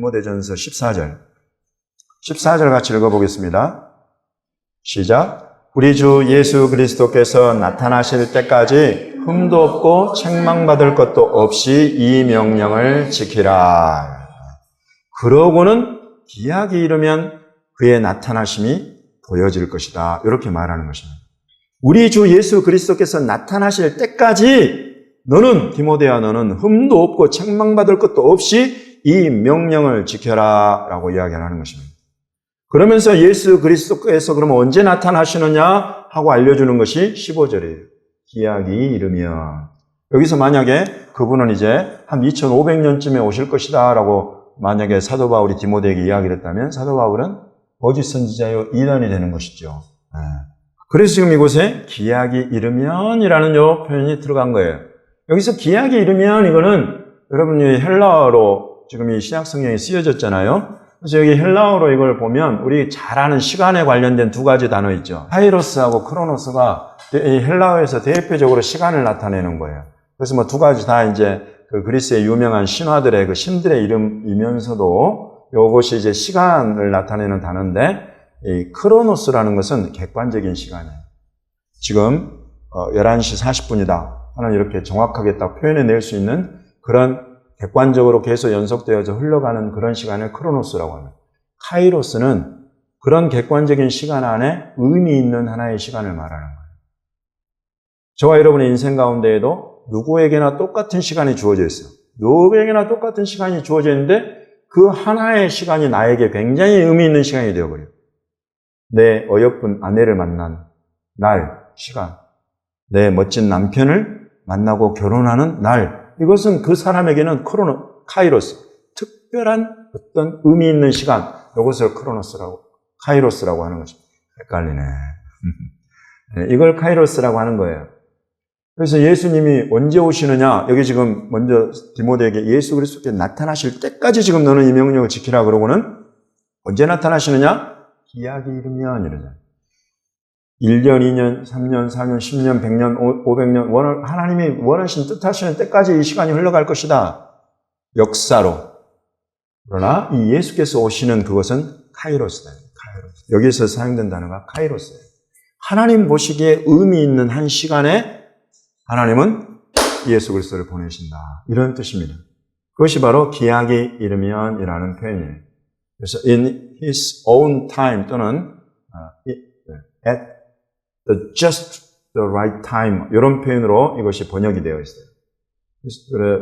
디모데전서 14절. 14절 같이 읽어보겠습니다. 시작. 우리 주 예수 그리스도께서 나타나실 때까지 흠도 없고 책망받을 것도 없이 이 명령을 지키라. 그러고는 기약이 이르면 그의 나타나심이 보여질 것이다. 이렇게 말하는 것입니다. 우리 주 예수 그리스도께서 나타나실 때까지 너는, 디모데야, 너는 흠도 없고 책망받을 것도 없이 이 명령을 지켜라 라고 이야기하는 것입니다. 그러면서 예수 그리스도께서 그러면 언제 나타나시느냐 하고 알려주는 것이 15절이에요. 기약이 이르면. 여기서 만약에 그분은 이제 한 2500년쯤에 오실 것이다 라고 만약에 사도 바울이 디모데에게 이야기를 했다면 사도 바울은 거짓 선지자요 이단이 되는 것이죠. 그래서 지금 이곳에 기약이 이르면이라는 요 표현이 들어간 거예요. 여기서 기약이 이르면 이거는 여러분이 헬라어로 지금 이 신약 성경에 쓰여졌잖아요. 그래서 여기 헬라어로 이걸 보면 우리 잘 아는 시간에 관련된 두 가지 단어 있죠. 카이로스하고 크로노스가 이 헬라어에서 대표적으로 시간을 나타내는 거예요. 그래서 뭐 두 가지 다 이제 그 그리스의 유명한 신화들의 그 신들의 이름이면서도 이것이 이제 시간을 나타내는 단어인데 이 크로노스라는 것은 객관적인 시간이에요. 지금 11시 40분이다. 하는 이렇게 정확하게 딱 표현해낼 수 있는 그런 객관적으로 계속 연속되어서 흘러가는 그런 시간을 크로노스라고 합니다. 카이로스는 그런 객관적인 시간 안에 의미 있는 하나의 시간을 말하는 거예요. 저와 여러분의 인생 가운데에도 누구에게나 똑같은 시간이 주어져 있어요. 누구에게나 똑같은 시간이 주어져 있는데 그 하나의 시간이 나에게 굉장히 의미 있는 시간이 되어버려요. 내 어여쁜 아내를 만난 날, 시간. 내 멋진 남편을 만나고 결혼하는 날. 이것은 그 사람에게는 카이로스. 특별한 어떤 의미 있는 시간. 이것을 카이로스라고 하는 것입니다. 헷갈리네. 이걸 카이로스라고 하는 거예요. 그래서 예수님이 언제 오시느냐? 여기 지금 먼저 디모데에게 예수 그리스도께 나타나실 때까지 지금 너는 이 명령을 지키라 그러고는 언제 나타나시느냐? 기약이 이르면 이러잖아요. 1년, 2년, 3년, 4년, 10년, 100년, 500년 하나님이 원하신 뜻하시는 때까지 이 시간이 흘러갈 것이다. 역사로. 그러나 이 예수께서 오시는 그것은 카이로스다. 카이로스. 여기서 사용된 단어가 카이로스예요. 하나님 보시기에 의미 있는 한 시간에 하나님은 예수 그리스도를 보내신다. 이런 뜻입니다. 그것이 바로 기약이 이르면이라는 표현이에요. 그래서 in his own time 또는 at just the right time 이런 표현으로 이것이 번역이 되어 있어요.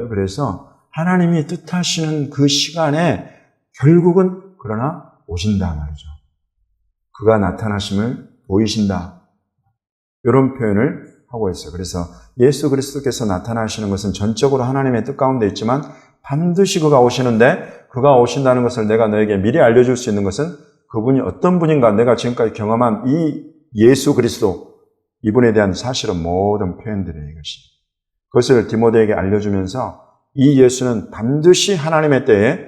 그래서 하나님이 뜻하시는 그 시간에 결국은 그러나 오신다 말이죠. 그가 나타나심을 보이신다. 이런 표현을 하고 있어요. 그래서 예수 그리스도께서 나타나시는 것은 전적으로 하나님의 뜻 가운데 있지만 반드시 그가 오시는데 그가 오신다는 것을 내가 너에게 미리 알려줄 수 있는 것은 그분이 어떤 분인가 내가 지금까지 경험한 이 예수 그리스도 이분에 대한 사실은 모든 표현들이에요. 이것이. 그것을 디모데에게 알려주면서 이 예수는 반드시 하나님의 때에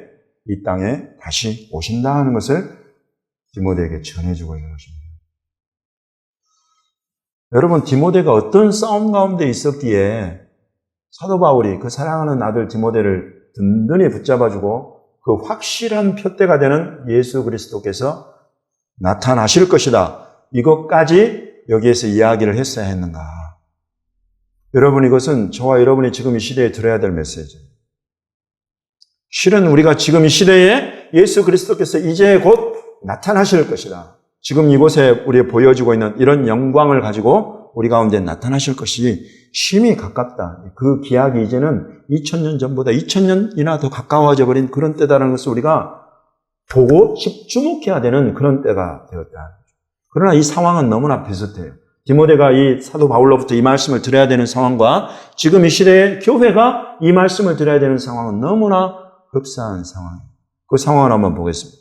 이 땅에 다시 오신다 하는 것을 디모데에게 전해주고 있는 것입니다. 여러분, 디모데가 어떤 싸움 가운데 있었기에 사도 바울이 그 사랑하는 아들 디모데를 든든히 붙잡아주고 그 확실한 표대가 되는 예수 그리스도께서 나타나실 것이다. 이것까지 여기에서 이야기를 했어야 했는가. 여러분, 이것은 저와 여러분이 지금 이 시대에 들어야 될 메시지예요. 실은 우리가 지금 이 시대에 예수 그리스도께서 이제 곧 나타나실 것이다. 지금 이곳에 우리에 보여지고 있는 이런 영광을 가지고 우리 가운데 나타나실 것이 심히 가깝다. 그 기약이 이제는 2000년 전보다 2000년이나 더 가까워져 버린 그런 때다라는 것을 우리가 보고 집중해야 되는 그런 때가 되었다. 그러나 이 상황은 너무나 비슷해요. 디모데가 이 사도 바울로부터 이 말씀을 들어야 되는 상황과 지금 이 시대에 교회가 이 말씀을 들어야 되는 상황은 너무나 흡사한 상황이에요. 그 상황을 한번 보겠습니다.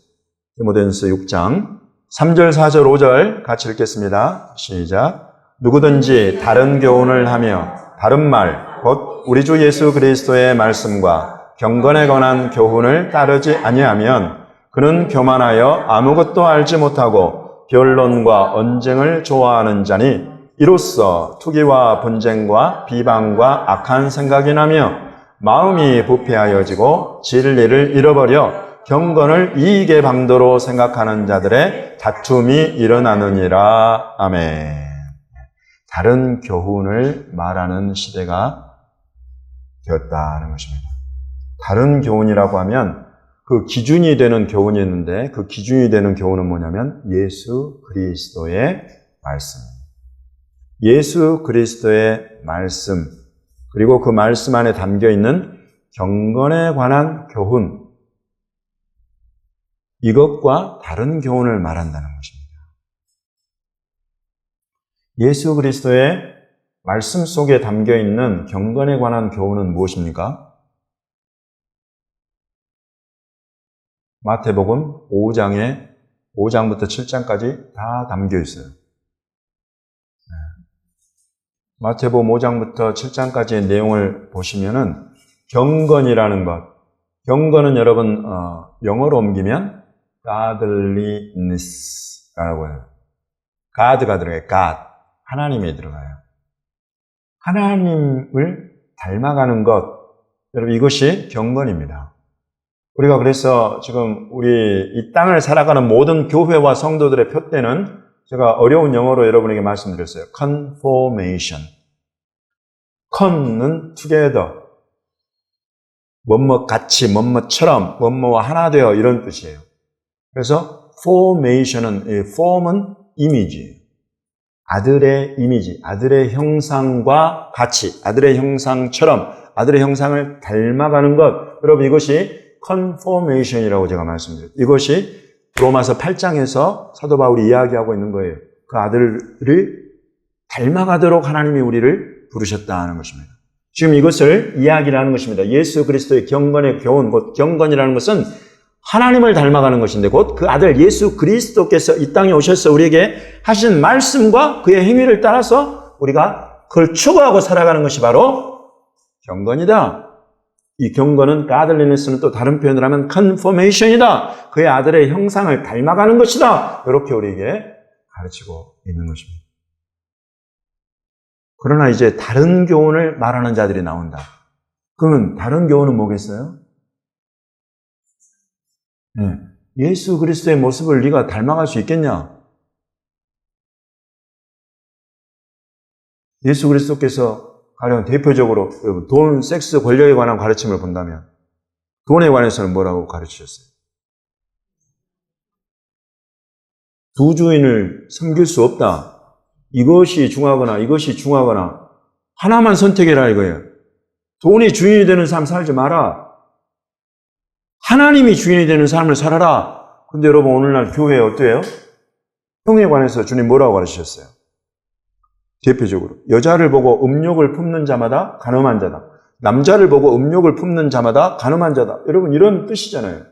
디모데전서 6장 3절, 4절, 5절 같이 읽겠습니다. 시작. 누구든지 다른 교훈을 하며 다른 말, 곧 우리 주 예수 그리스도의 말씀과 경건에 관한 교훈을 따르지 아니하면 그는 교만하여 아무것도 알지 못하고 변론과 언쟁을 좋아하는 자니 이로써 투기와 분쟁과 비방과 악한 생각이 나며 마음이 부패하여지고 진리를 잃어버려 경건을 이익의 방도로 생각하는 자들의 다툼이 일어나느니라. 아멘. 다른 교훈을 말하는 시대가 되었다는 것입니다. 다른 교훈이라고 하면 그 기준이 되는 교훈이 있는데 그 기준이 되는 교훈은 뭐냐면 예수 그리스도의 말씀. 예수 그리스도의 말씀, 그리고 그 말씀 안에 담겨 있는 경건에 관한 교훈, 이것과 다른 교훈을 말한다는 것입니다. 예수 그리스도의 말씀 속에 담겨 있는 경건에 관한 교훈은 무엇입니까? 마태복음 5장부터 7장까지 다 담겨 있어요. 마태복음 5장부터 7장까지의 내용을 보시면은 경건이라는 것, 경건은 여러분 영어로 옮기면 godliness라고 해요. God가 들어가요. God, 하나님이 들어가요. 하나님을 닮아가는 것, 여러분 이것이 경건입니다. 우리가 그래서 지금 우리 이 땅을 살아가는 모든 교회와 성도들의 표대는 제가 어려운 영어로 여러분에게 말씀드렸어요. conformation. con은 together. 뭐뭐 같이, 뭐뭐처럼, 뭐뭐와 하나 되어 이런 뜻이에요. 그래서 formation은, form은 이미지예요. 아들의 이미지, 아들의 형상과 같이, 아들의 형상처럼, 아들의 형상을 닮아가는 것. 여러분 이것이 conformation이라고 제가 말씀드렸어요. 이것이 로마서 8장에서 사도 바울이 이야기하고 있는 거예요. 그 아들을 닮아가도록 하나님이 우리를 부르셨다는 것입니다. 지금 이것을 이야기를 하는 것입니다. 예수 그리스도의 경건의 교훈, 곧 경건이라는 것은 하나님을 닮아가는 것인데 곧 그 아들 예수 그리스도께서 이 땅에 오셔서 우리에게 하신 말씀과 그의 행위를 따라서 우리가 그걸 추구하고 살아가는 것이 바로 경건이다. 이 경건은 godliness는 또 다른 표현을 하면 conformation이다. 그의 아들의 형상을 닮아가는 것이다. 이렇게 우리에게 가르치고 있는 것입니다. 그러나 이제 다른 교훈을 말하는 자들이 나온다. 그러면 다른 교훈은 뭐겠어요? 예수 그리스도의 모습을 네가 닮아갈 수 있겠냐? 예수 그리스도께서 가령 대표적으로 돈, 섹스, 권력에 관한 가르침을 본다면 돈에 관해서는 뭐라고 가르치셨어요? 두 주인을 섬길 수 없다. 이것이 중하거나 하나만 선택해라 이거예요. 돈이 주인이 되는 삶 살지 마라. 하나님이 주인이 되는 삶을 살아라. 근데 여러분 오늘날 교회에 어때요? 형에 관해서 주님 뭐라고 가르치셨어요? 대표적으로 여자를 보고 음욕을 품는 자마다 간음한 자다. 남자를 보고 음욕을 품는 자마다 간음한 자다. 여러분 이런 뜻이잖아요.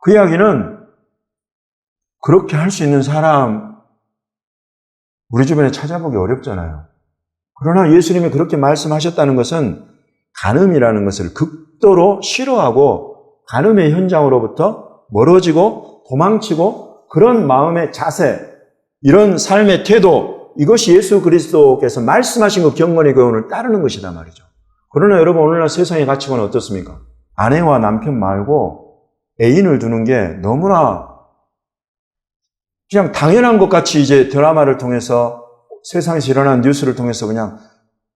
그 이야기는 그렇게 할 수 있는 사람 우리 주변에 찾아보기 어렵잖아요. 그러나 예수님이 그렇게 말씀하셨다는 것은 간음이라는 것을 극도로 싫어하고 간음의 현장으로부터 멀어지고 도망치고 그런 마음의 자세, 이런 삶의 태도, 이것이 예수 그리스도께서 말씀하신 그 경건의 교훈을 따르는 것이다 말이죠. 그러나 여러분 오늘날 세상의 가치관은 어떻습니까? 아내와 남편 말고 애인을 두는 게 너무나 그냥 당연한 것 같이 이제 드라마를 통해서 세상에서 일어나는 뉴스를 통해서 그냥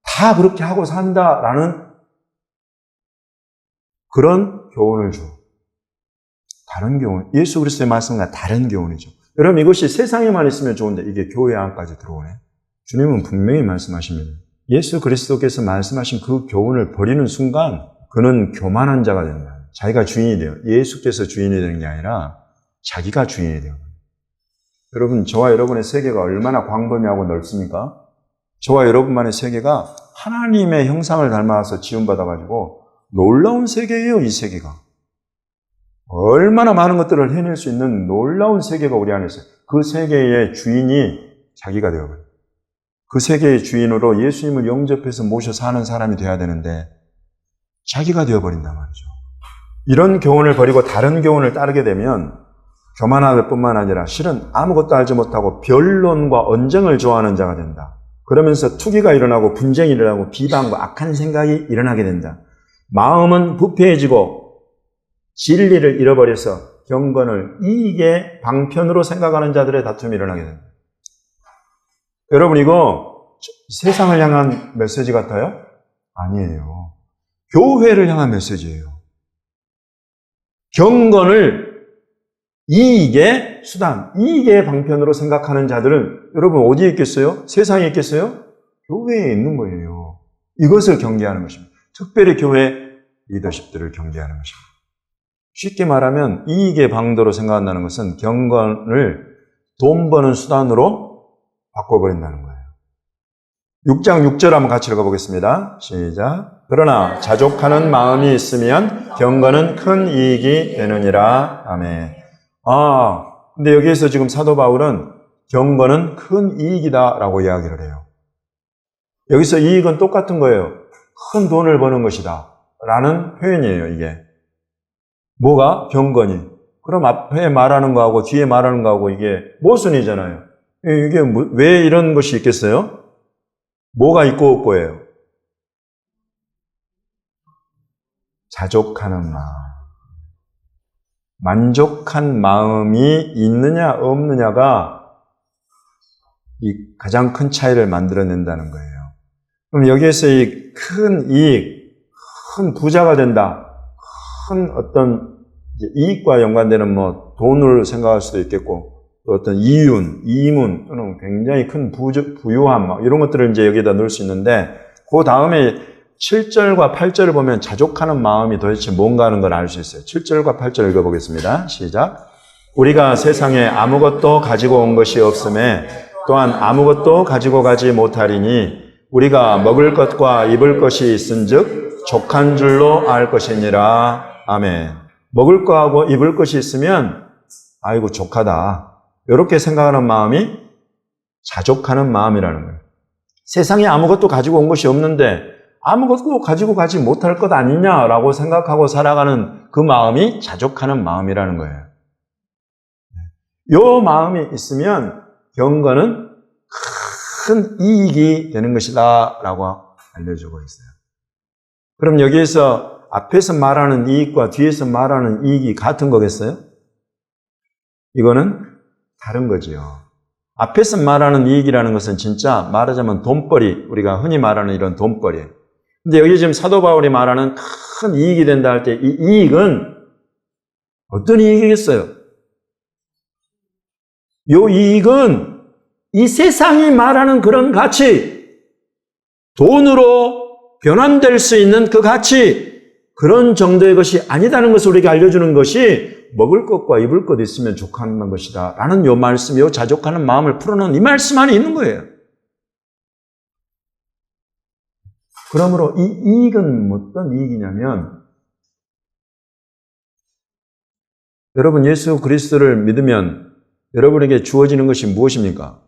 다 그렇게 하고 산다라는 그런 교훈을 줘. 다른 교훈, 예수 그리스도의 말씀과 다른 교훈이죠. 여러분 이것이 세상에만 있으면 좋은데 이게 교회 안까지 들어오네. 주님은 분명히 말씀하십니다. 예수 그리스도께서 말씀하신 그 교훈을 버리는 순간 그는 교만한 자가 된다. 자기가 주인이 돼요. 예수께서 주인이 되는 게 아니라 자기가 주인이 돼요. 여러분 저와 여러분의 세계가 얼마나 광범위하고 넓습니까? 저와 여러분만의 세계가 하나님의 형상을 닮아서 지음받아가지고 놀라운 세계예요. 이 세계가. 얼마나 많은 것들을 해낼 수 있는 놀라운 세계가 우리 안에 있어요. 그 세계의 주인이 자기가 되어버려요. 그 세계의 주인으로 예수님을 영접해서 모셔 사는 사람이 돼야 되는데 자기가 되어버린단 말이죠. 이런 교훈을 버리고 다른 교훈을 따르게 되면 교만할 뿐만 아니라 실은 아무것도 알지 못하고 변론과 언쟁을 좋아하는 자가 된다. 그러면서 투기가 일어나고 분쟁이 일어나고 비방과 악한 생각이 일어나게 된다. 마음은 부패해지고 진리를 잃어버려서 경건을 이익의 방편으로 생각하는 자들의 다툼이 일어나게 됩니다. 여러분, 이거 세상을 향한 메시지 같아요? 아니에요. 교회를 향한 메시지예요. 경건을 이익의 수단, 이익의 방편으로 생각하는 자들은 여러분 어디에 있겠어요? 세상에 있겠어요? 교회에 있는 거예요. 이것을 경계하는 것입니다. 특별히 교회 리더십들을 경계하는 것입니다. 쉽게 말하면 이익의 방도로 생각한다는 것은 경건을 돈 버는 수단으로 바꿔버린다는 거예요. 6장 6절 한번 같이 읽어보겠습니다. 시작. 그러나 자족하는 마음이 있으면 경건은 큰 이익이 되느니라. 아멘. 근데 여기에서 지금 사도 바울은 경건은 큰 이익이다라고 이야기를 해요. 여기서 이익은 똑같은 거예요. 큰 돈을 버는 것이다 라는 표현이에요, 이게. 뭐가? 경건이. 그럼 앞에 말하는 거하고 뒤에 말하는 거하고 이게 모순이잖아요. 이게 왜 이런 것이 있겠어요? 뭐가 있고 없고예요? 자족하는 마음. 만족한 마음이 있느냐 없느냐가 이 가장 큰 차이를 만들어낸다는 거예요. 그럼 여기에서 이 큰 이익, 큰 부자가 된다. 큰 어떤 이익과 연관되는 돈을 생각할 수도 있겠고, 또 어떤 이문 또는 굉장히 큰 부유함 이런 것들을 이제 여기다 넣을 수 있는데, 그 다음에 7절과 8절을 보면 자족하는 마음이 도대체 뭔가 하는 걸 알 수 있어요. 7절과 8절 읽어보겠습니다. 시작. 우리가 세상에 아무것도 가지고 온 것이 없음에 또한 아무것도 가지고 가지 못하리니 우리가 먹을 것과 입을 것이 있은즉 족한 줄로 알 것이니라. 아멘. 먹을 거하고 입을 것이 있으면 아이고 족하다. 이렇게 생각하는 마음이 자족하는 마음이라는 거예요. 세상에 아무것도 가지고 온 것이 없는데 아무것도 가지고 가지 못할 것 아니냐라고 생각하고 살아가는 그 마음이 자족하는 마음이라는 거예요. 이 마음이 있으면 경건은 큰 이익이 되는 것이다 라고 알려주고 있어요. 그럼 여기에서 앞에서 말하는 이익과 뒤에서 말하는 이익이 같은 거겠어요? 이거는 다른 거지요. 앞에서 말하는 이익이라는 것은 진짜 말하자면 돈벌이, 우리가 흔히 말하는 이런 돈벌이. 근데 여기 지금 사도 바울이 말하는 큰 이익이 된다 할 때 이 이익은 어떤 이익이겠어요? 이 이익은 이 세상이 말하는 그런 가치, 돈으로 변환될 수 있는 그 가치, 그런 정도의 것이 아니다는 것을 우리에게 알려주는 것이 먹을 것과 입을 것 있으면 족하는 것이다 라는 이 말씀, 이 자족하는 마음을 풀어놓은 이 말씀 안에 있는 거예요. 그러므로 이 이익은 어떤 이익이냐면, 여러분 예수 그리스도를 믿으면 여러분에게 주어지는 것이 무엇입니까?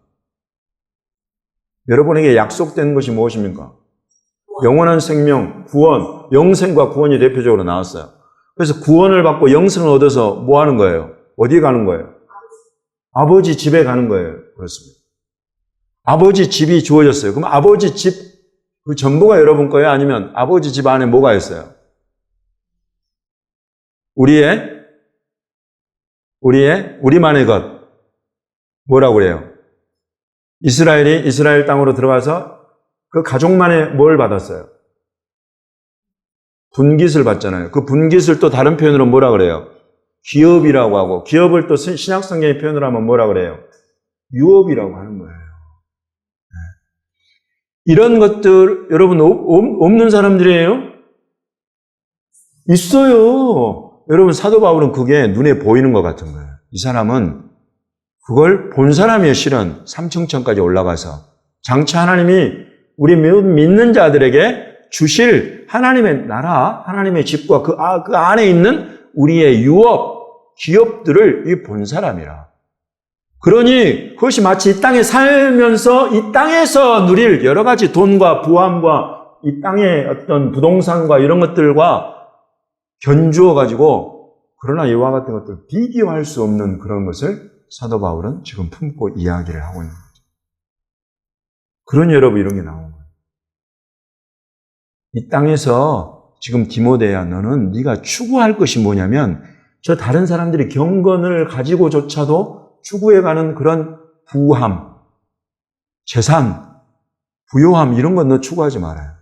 여러분에게 약속된 것이 무엇입니까? 영원한 생명, 구원, 영생과 구원이 대표적으로 나왔어요. 그래서 구원을 받고 영생을 얻어서 뭐 하는 거예요? 어디에 가는 거예요? 아버지 집에 가는 거예요. 그렇습니다. 아버지 집이 주어졌어요. 그럼 아버지 집, 그 전부가 여러분 거예요? 아니면 아버지 집 안에 뭐가 있어요? 우리만의 것. 뭐라고 그래요? 이스라엘이 이스라엘 땅으로 들어가서 그 가족만의 뭘 받았어요? 분깃을 받잖아요. 그 분깃을 또 다른 표현으로 뭐라 그래요? 기업이라고 하고, 기업을 또 신약성경의 표현으로 하면 뭐라 그래요? 유업이라고 하는 거예요. 이런 것들 여러분 없는 사람들이에요? 있어요. 여러분 사도 바울은 그게 눈에 보이는 것 같은 거예요. 이 사람은 그걸 본 사람이에요. 실은 3층천까지 올라가서 장차 하나님이 우리 믿는 자들에게 주실 하나님의 나라, 하나님의 집과 그 안에 있는 우리의 유업, 기업들을 본 사람이라. 그러니 그것이 마치 이 땅에 살면서 이 땅에서 누릴 여러 가지 돈과 부함과 이 땅의 어떤 부동산과 이런 것들과 견주어 가지고, 그러나 이와 같은 것들 비교할 수 없는 그런 것을 사도 바울은 지금 품고 이야기를 하고 있는 거죠. 그러니 여러분 이런 게 나오는 거예요. 이 땅에서 지금 디모데야, 너는 네가 추구할 것이 뭐냐면 저 다른 사람들이 경건을 가지고조차도 추구해가는 그런 부함, 재산, 부요함 이런 건 너 추구하지 말아요.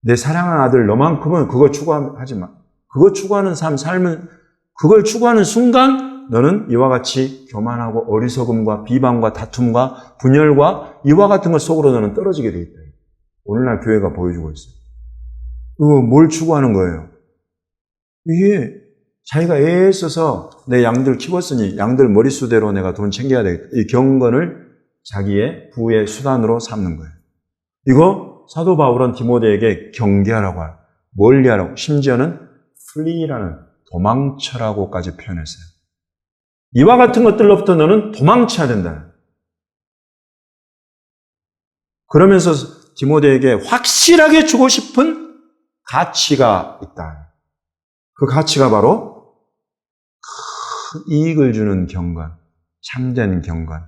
내 사랑하는 아들 너만큼은 그거 추구하지 마. 그거 추구하는 삶은 그걸 추구하는 순간 너는 이와 같이 교만하고 어리석음과 비방과 다툼과 분열과 이와 같은 것 속으로 너는 떨어지게 돼 있다. 오늘날 교회가 보여주고 있어요. 그거 뭘 추구하는 거예요? 이게 자기가 애써서 내 양들 키웠으니 양들 머릿수대로 내가 돈 챙겨야 되겠다. 이 경건을 자기의 부의 수단으로 삼는 거예요. 이거 사도 바울은 디모데에게 경계하라고 해요. 멀리하라고. 심지어는 flee라는 도망쳐라고까지 표현했어요. 이와 같은 것들로부터 너는 도망쳐야 된다. 그러면서 디모데에게 확실하게 주고 싶은 가치가 있다. 그 가치가 바로 큰 이익을 주는 경건, 참된 경건.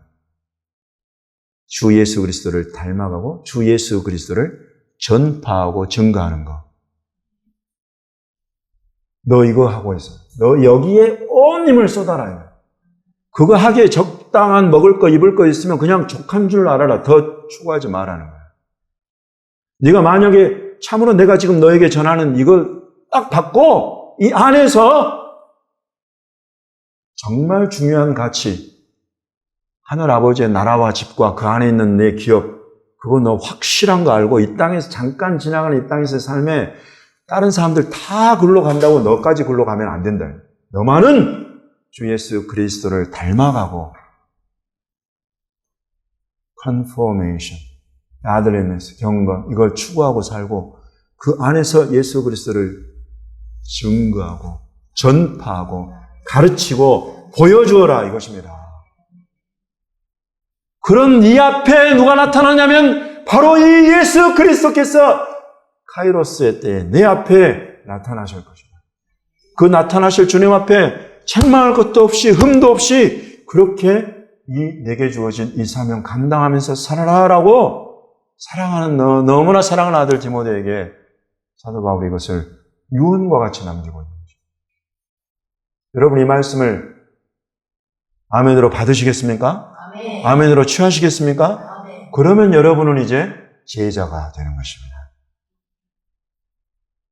주 예수 그리스도를 닮아가고 주 예수 그리스도를 전파하고 증거하는 거. 너 이거 하고 있어. 너 여기에 온 힘을 쏟아라. 그거 하기에 적당한 먹을 거 입을 거 있으면 그냥 족한 줄 알아라. 더 추구하지 말라는 거야. 네가 만약에 참으로 내가 지금 너에게 전하는 이걸 딱 받고 이 안에서 정말 중요한 가치, 하늘 아버지의 나라와 집과 그 안에 있는 내 기업, 그거 너 확실한 거 알고 이 땅에서 잠깐 지나가는 이 땅에서의 삶에 다른 사람들 다 글로 간다고 너까지 글로 가면 안 된다. 너만은 주 예수 그리스도를 닮아가고 conformation, godliness, 경건 이걸 추구하고 살고 그 안에서 예수 그리스도를 증거하고 전파하고 가르치고 보여주어라 이것입니다. 그런 네 앞에 누가 나타나냐면 바로 이 예수 그리스도께서 카이로스의 때에 내 앞에 나타나실 것이다. 그 나타나실 주님 앞에 책망할 것도 없이 흠도 없이 그렇게 내게 주어진 이 사명 감당하면서 살아라라고 사랑하는 너무나 사랑하는 아들 디모데에게 사도 바울이 이것을 유언과 같이 남기고 있는 거죠. 여러분 이 말씀을 아멘으로 받으시겠습니까? 아멘. 아멘으로 취하시겠습니까? 아멘. 그러면 여러분은 이제 제자가 되는 것입니다.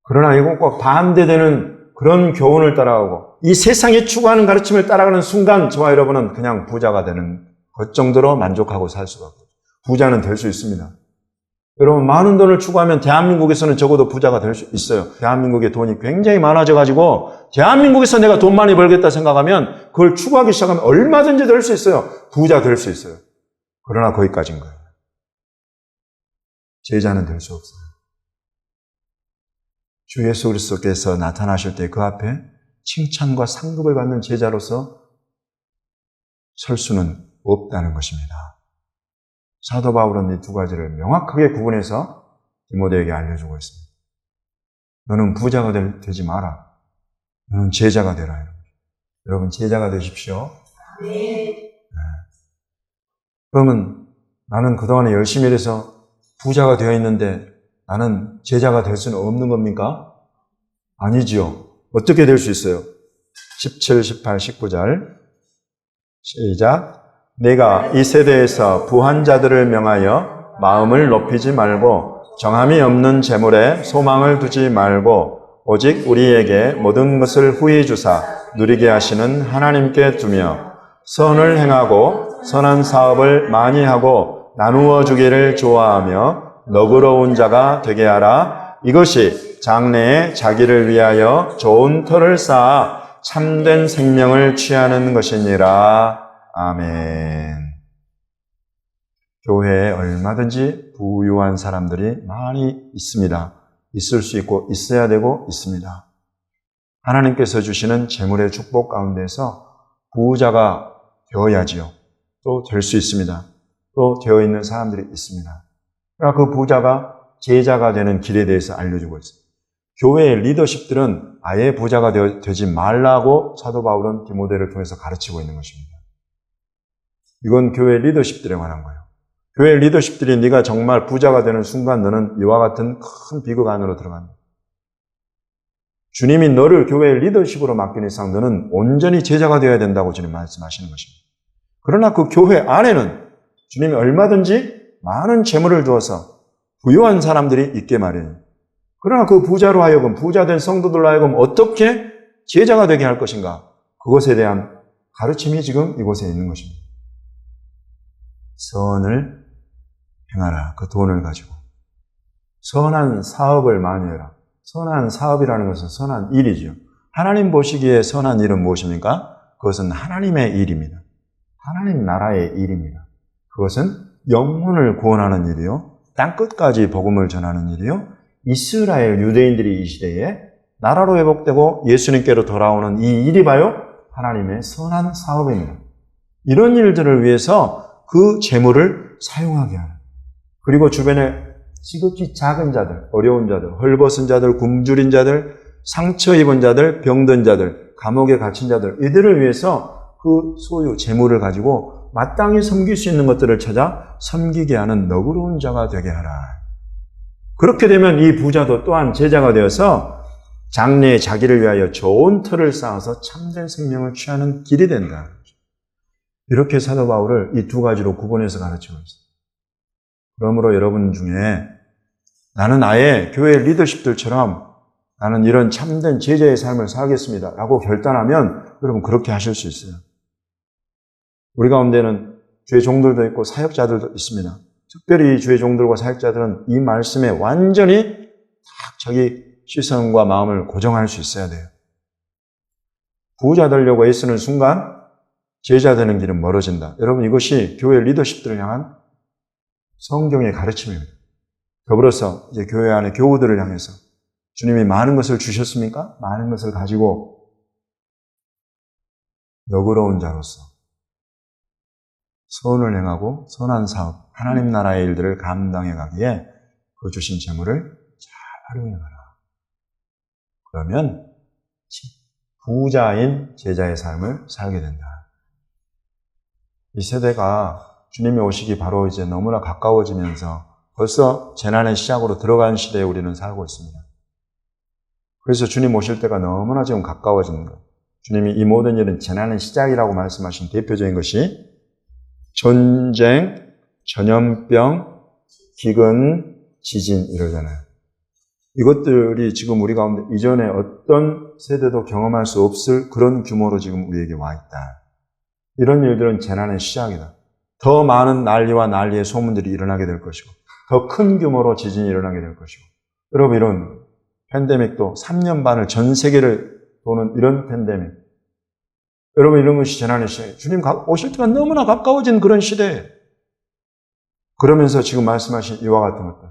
그러나 이건 꼭 반대되는 그런 교훈을 따라가고 이 세상이 추구하는 가르침을 따라가는 순간 저와 여러분은 그냥 부자가 되는 것 정도로 만족하고 살 수가 없어요. 부자는 될 수 있습니다. 여러분 많은 돈을 추구하면 대한민국에서는 적어도 부자가 될 수 있어요. 대한민국의 돈이 굉장히 많아져가지고 대한민국에서 내가 돈 많이 벌겠다 생각하면 그걸 추구하기 시작하면 얼마든지 될 수 있어요. 부자 될 수 있어요. 그러나 거기까지인 거예요. 제자는 될 수 없어요. 주 예수 그리스도께서 나타나실 때 그 앞에 칭찬과 상급을 받는 제자로서 설 수는 없다는 것입니다. 사도 바울은 이 두 가지를 명확하게 구분해서 디모데에게 알려주고 있습니다. 너는 부자가 되지 마라. 너는 제자가 되라. 여러분 제자가 되십시오. 네. 그러면 나는 그동안에 열심히 일해서 부자가 되어 있는데 나는 제자가 될 수는 없는 겁니까? 아니지요. 어떻게 될 수 있어요? 17, 18, 19절 시작. 내가 이 세대에서 부한 자들을 명하여 마음을 높이지 말고 정함이 없는 재물에 소망을 두지 말고 오직 우리에게 모든 것을 후히 주사 누리게 하시는 하나님께 두며 선을 행하고 선한 사업을 많이 하고 나누어 주기를 좋아하며 너그러운 자가 되게 하라. 이것이 장래에 자기를 위하여 좋은 터를 쌓아 참된 생명을 취하는 것이니라. 아멘. 교회에 얼마든지 부유한 사람들이 많이 있습니다. 있을 수 있고 있어야 되고 있습니다. 하나님께서 주시는 재물의 축복 가운데서 부자가 되어야지요. 또 될 수 있습니다. 또 되어 있는 사람들이 있습니다. 그러나 그 부자가 제자가 되는 길에 대해서 알려주고 있습니다. 교회의 리더십들은 아예 부자가 되지 말라고 사도 바울은 디모데를 통해서 가르치고 있는 것입니다. 이건 교회 리더십들에 관한 거예요. 교회 리더십들이 네가 정말 부자가 되는 순간 너는 이와 같은 큰 비극 안으로 들어간다. 주님이 너를 교회 리더십으로 맡긴 이상 너는 온전히 제자가 되어야 된다고 주님 말씀하시는 것입니다. 그러나 그 교회 안에는 주님이 얼마든지 많은 재물을 주어서 부유한 사람들이 있게 마련이에요. 그러나 그 부자로 하여금, 부자된 성도들로 하여금 어떻게 제자가 되게 할 것인가? 그것에 대한 가르침이 지금 이곳에 있는 것입니다. 선을 행하라. 그 돈을 가지고. 선한 사업을 많이 해라. 선한 사업이라는 것은 선한 일이죠. 하나님 보시기에 선한 일은 무엇입니까? 그것은 하나님의 일입니다. 하나님 나라의 일입니다. 그것은 영혼을 구원하는 일이요. 땅끝까지 복음을 전하는 일이요. 이스라엘 유대인들이 이 시대에 나라로 회복되고 예수님께로 돌아오는 이 일이 봐요. 하나님의 선한 사업입니다. 이런 일들을 위해서 그 재물을 사용하게 하는. 그리고 주변에 지극히 작은 자들, 어려운 자들, 헐벗은 자들, 굶주린 자들, 상처 입은 자들, 병든 자들, 감옥에 갇힌 자들, 이들을 위해서 그 소유, 재물을 가지고 마땅히 섬길 수 있는 것들을 찾아 섬기게 하는 너그러운 자가 되게 하라. 그렇게 되면 이 부자도 또한 제자가 되어서 장래에 자기를 위하여 좋은 터를 쌓아서 참된 생명을 취하는 길이 된다. 이렇게 사도 바울을 이 두 가지로 구분해서 가르치고 있습니다. 그러므로 여러분 중에 나는 아예 교회 리더십들처럼 나는 이런 참된 제자의 삶을 살겠습니다 라고 결단하면 여러분 그렇게 하실 수 있어요. 우리 가운데는 주의 종들도 있고 사역자들도 있습니다. 특별히 주의 종들과 사역자들은 이 말씀에 완전히 딱 자기 시선과 마음을 고정할 수 있어야 돼요. 부자 되려고 애쓰는 순간 제자 되는 길은 멀어진다. 여러분 이것이 교회 리더십들을 향한 성경의 가르침입니다. 더불어서 이제 교회 안의 교우들을 향해서 주님이 많은 것을 주셨습니까? 많은 것을 가지고 너그러운 자로서 선을 행하고 선한 사업, 하나님 나라의 일들을 감당해 가기에 그 주신 재물을 잘 활용해가라. 그러면 부자인 제자의 삶을 살게 된다. 이 세대가 주님이 오시기 바로 이제 너무나 가까워지면서 벌써 재난의 시작으로 들어간 시대에 우리는 살고 있습니다. 그래서 주님 오실 때가 너무나 지금 가까워지는 거예요. 주님이 이 모든 일은 재난의 시작이라고 말씀하신 대표적인 것이 전쟁, 전염병, 기근, 지진 이러잖아요. 이것들이 지금 우리 가운데 이전에 어떤 세대도 경험할 수 없을 그런 규모로 지금 우리에게 와 있다. 이런 일들은 재난의 시작이다. 더 많은 난리와 난리의 소문들이 일어나게 될 것이고 더 큰 규모로 지진이 일어나게 될 것이고 여러분 이런 팬데믹도 3년 반을 전 세계를 도는 이런 팬데믹 여러분 이런 것이 재난의 시대 주님 오실 때가 너무나 가까워진 그런 시대에 그러면서 지금 말씀하신 이와 같은 것들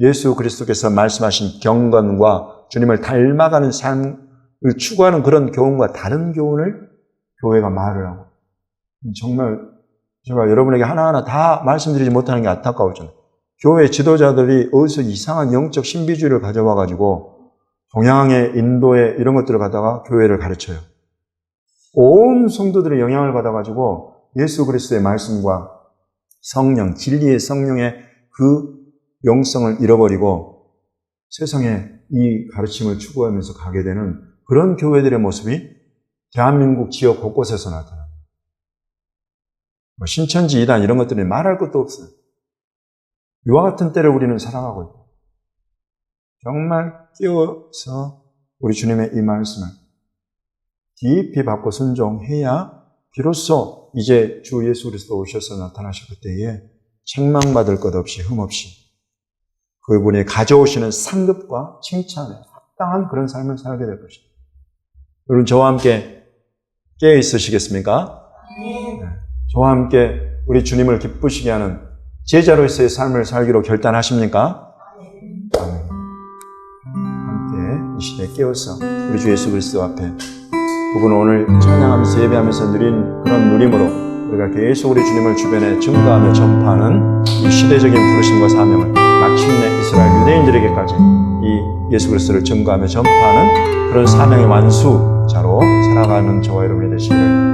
예수 그리스도께서 말씀하신 경건과 주님을 닮아가는 삶을 추구하는 그런 교훈과 다른 교훈을 교회가 말을 하고 정말 제가 여러분에게 하나하나 다 말씀드리지 못하는 게 안타까워요. 교회 지도자들이 어디서 이상한 영적 신비주의를 가져와가지고 동양의 인도의 이런 것들을 갖다가 교회를 가르쳐요. 온 성도들의 영향을 받아가지고 예수 그리스도의 말씀과 성령, 진리의 성령의 그 영성을 잃어버리고 세상에 이 가르침을 추구하면서 가게 되는 그런 교회들의 모습이 대한민국 지역 곳곳에서 나타납니다. 신천지 이단 이런 것들이 말할 것도 없어요. 이와 같은 때를 우리는 살아가고 있고 정말 깨어서 우리 주님의 이 말씀을 깊이 받고 순종해야 비로소 이제 주 예수 그리스도 오셔서 나타나실 그때에 책망받을 것 없이 흠없이 그분이 가져오시는 상급과 칭찬에 합당한 그런 삶을 살게 될 것입니다. 여러분 저와 함께 깨어 있으시겠습니까? 네. 저와 함께 우리 주님을 기쁘시게 하는 제자로서의 삶을 살기로 결단하십니까? 함께 이 시대에 깨어서 우리 주 예수 그리스도 앞에 그분 오늘 찬양하면서 예배하면서 누린 그런 누림으로 우리가 계속 우리 주님을 주변에 증거하며 전파하는 이 시대적인 부르심과 사명을 마침내 이스라엘 유대인들에게까지 이 예수 그리스도를 증거하며 전파하는 그런 사명의 완수자로 살아가는 저와 여러분이 되시기를